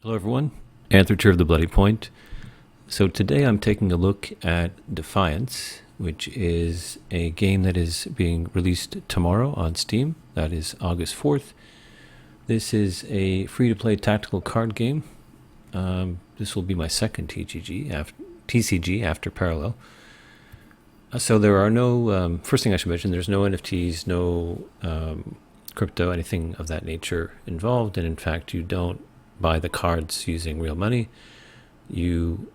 Hello everyone, Anthriter of the Bloody Point. So today I'm taking a look at Dfiance, which is a game that is being released tomorrow on Steam. That is August 4th. This is a free-to-play tactical card game. This will be my second TCG after Parallel. So there are no, first thing I should mention, there's no NFTs, no crypto, anything of that nature involved. And in fact, you don't buy the cards using real money. You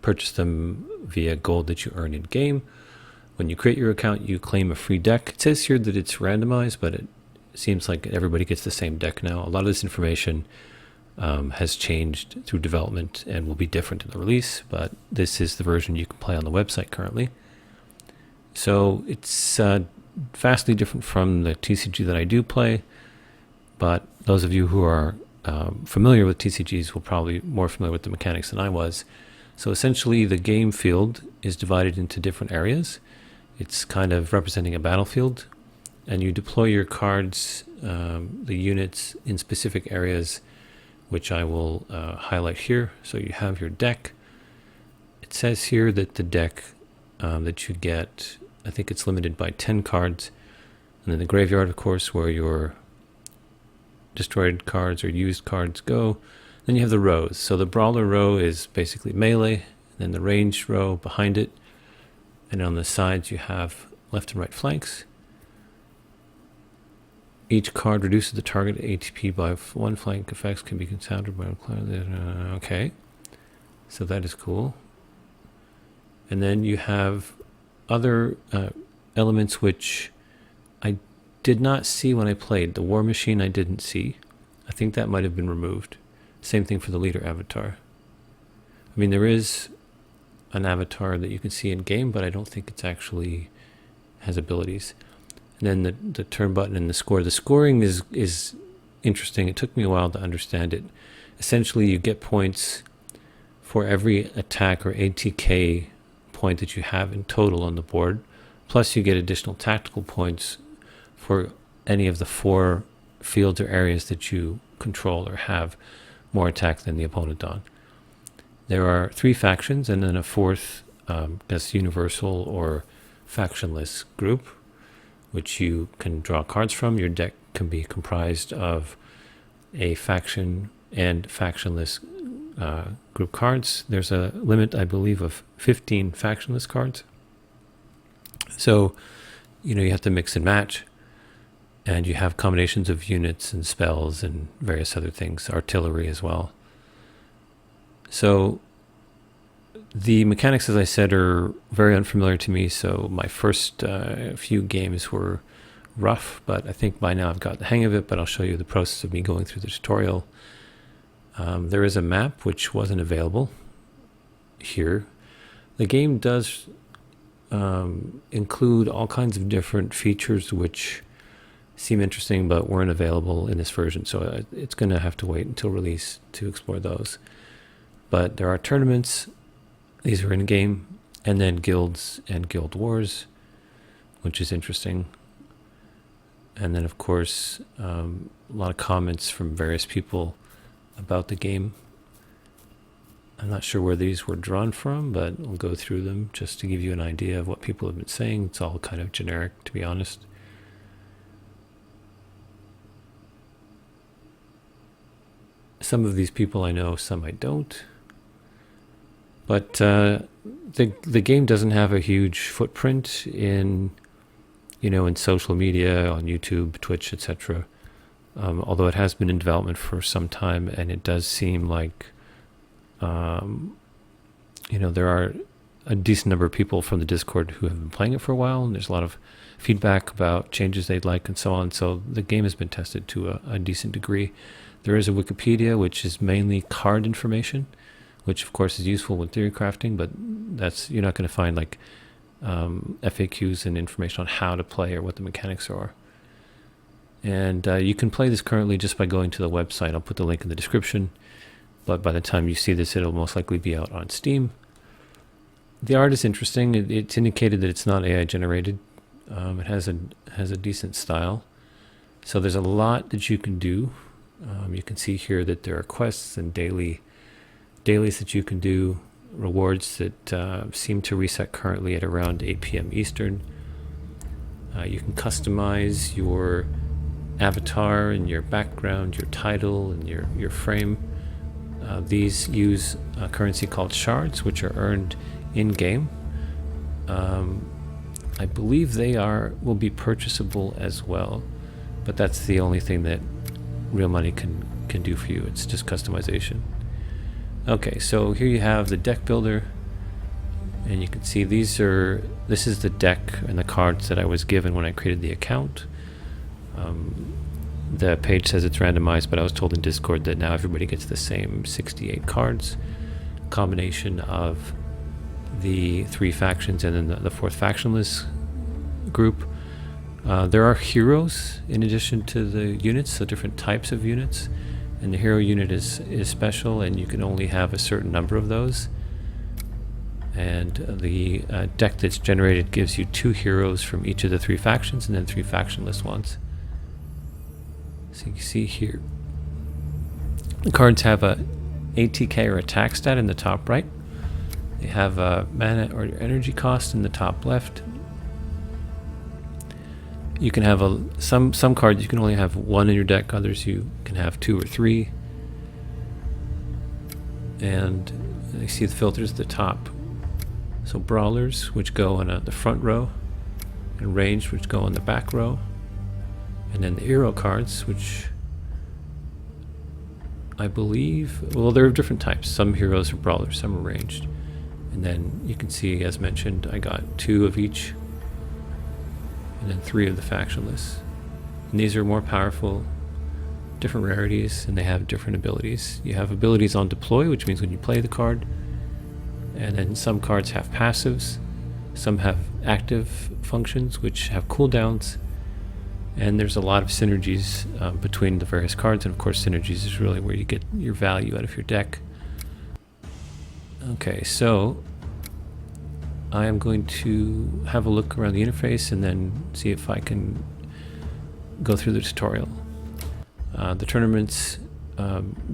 purchase them via gold that you earn in game. When you create your account, you claim a free deck. It says here that it's randomized, but it seems like everybody gets the same deck now. A lot of this information has changed through development and will be different in the release, but this is the version you can play on the website currently. So it's vastly different from the TCG that I do play, but those of you who are familiar with TCGs will probably be more familiar with the mechanics than I was. So essentially the game field is divided into different areas. It's kind of representing a battlefield, and you deploy your cards, the units, in specific areas, which I will highlight here. So you have your deck. It says here that the deck that you get, I think it's limited by 10 cards. And then the graveyard, of course, where your destroyed cards or used cards go. Then you have the rows. So the brawler row is basically melee, and then the ranged row behind it. And on the sides you have left and right flanks. Each card reduces the target ATP by one flank. Effects can be countered by okay. So that is cool. And then you have other elements which I did not see when I played. The war machine I didn't see. I think that might have been removed. Same thing for the leader avatar. I mean, there is an avatar that you can see in game, but I don't think it's actually has abilities. And then the turn button and the score. The scoring is interesting. It took me a while to understand it. Essentially, you get points for every attack or ATK point that you have in total on the board. Plus you get additional tactical points for any of the 4 fields or areas that you control or have more attack than the opponent on. There are 3 factions and then a 4th, that's universal or factionless group, which you can draw cards from. Your deck can be comprised of a faction and factionless group cards. There's a limit, I believe, of 15 factionless cards. So, you have to mix and match. And you have combinations of units and spells and various other things, artillery as well. So the mechanics, as I said, are very unfamiliar to me. So my first few games were rough, but I think by now I've got the hang of it. But I'll show you the process of me going through the tutorial. There is a map which wasn't available here. The game does include all kinds of different features which seem interesting but weren't available in this version, so it's going to have to wait until release to explore those. But there are tournaments, these are in game, and then guilds and guild wars, which is interesting. And then of course a lot of comments from various people about the game. I'm not sure where these were drawn from, but we'll go through them just to give you an idea of what people have been saying. It's all kind of generic, to be honest. Some of these people I know, some I don't. But the game doesn't have a huge footprint in, in social media, on YouTube, Twitch, etc. Although it has been in development for some time, and it does seem like, there are a decent number of people from the Discord who have been playing it for a while, and there's a lot of feedback about changes they'd like and so on. So the game has been tested to a decent degree. There is a Wikipedia, which is mainly card information, which of course is useful with theory crafting, but you're not going to find like FAQs and information on how to play or what the mechanics are. And you can play this currently just by going to the website. I'll put the link in the description, but by the time you see this, it'll most likely be out on Steam. The art is interesting. It's indicated that it's not AI generated. It has a decent style. So there's a lot that you can do You can see here that there are quests and dailies that you can do, rewards that seem to reset currently at around 8 p.m. Eastern. You can customize your avatar and your background, your title, and your frame. These use a currency called shards, which are earned in-game. I believe they will be purchasable as well, but that's the only thing that real money can do for you. It's just customization. Okay, so here you have the deck builder, and you can see this is the deck and the cards that I was given when I created the account. The page says it's randomized, but I was told in Discord that now everybody gets the same 68 cards, combination of the 3 factions and then the 4th factionless group. There are heroes in addition to the units, so different types of units, and the hero unit is special, and you can only have a certain number of those. And the deck that's generated gives you 2 heroes from each of the 3 factions and then 3 factionless ones. So you can see here the cards have a ATK or attack stat in the top right. They have a mana or energy cost in the top left. You can have some cards you can only have 1 in your deck, others you can have 2 or 3. And you see the filters at the top. So brawlers, which go on the front row, and ranged, which go on the back row. And then the hero cards, which I believe, well, there are different types. Some heroes are brawlers, some are ranged. And then you can see, as mentioned, I got 2 of each, and then 3 of the factionless. And these are more powerful, different rarities, and they have different abilities. You have abilities on deploy, which means when you play the card, and then some cards have passives, some have active functions, which have cooldowns, and there's a lot of synergies between the various cards, and of course synergies is really where you get your value out of your deck. Okay, so I am going to have a look around the interface and then see if I can go through the tutorial. The tournaments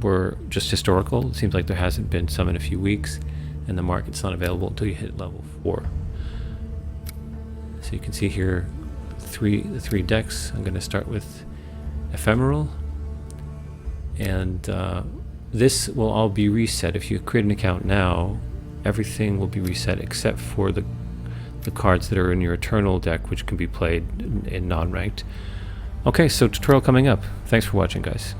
were just historical. It seems like there hasn't been some in a few weeks, and the market's not available until you hit level 4. So you can see here the 3 decks. I'm going to start with Ephemeral, and this will all be reset. If you create an account now, everything will be reset except for the cards that are in your Eternal deck, which can be played in non-ranked. Okay, so tutorial coming up. Thanks for watching, guys.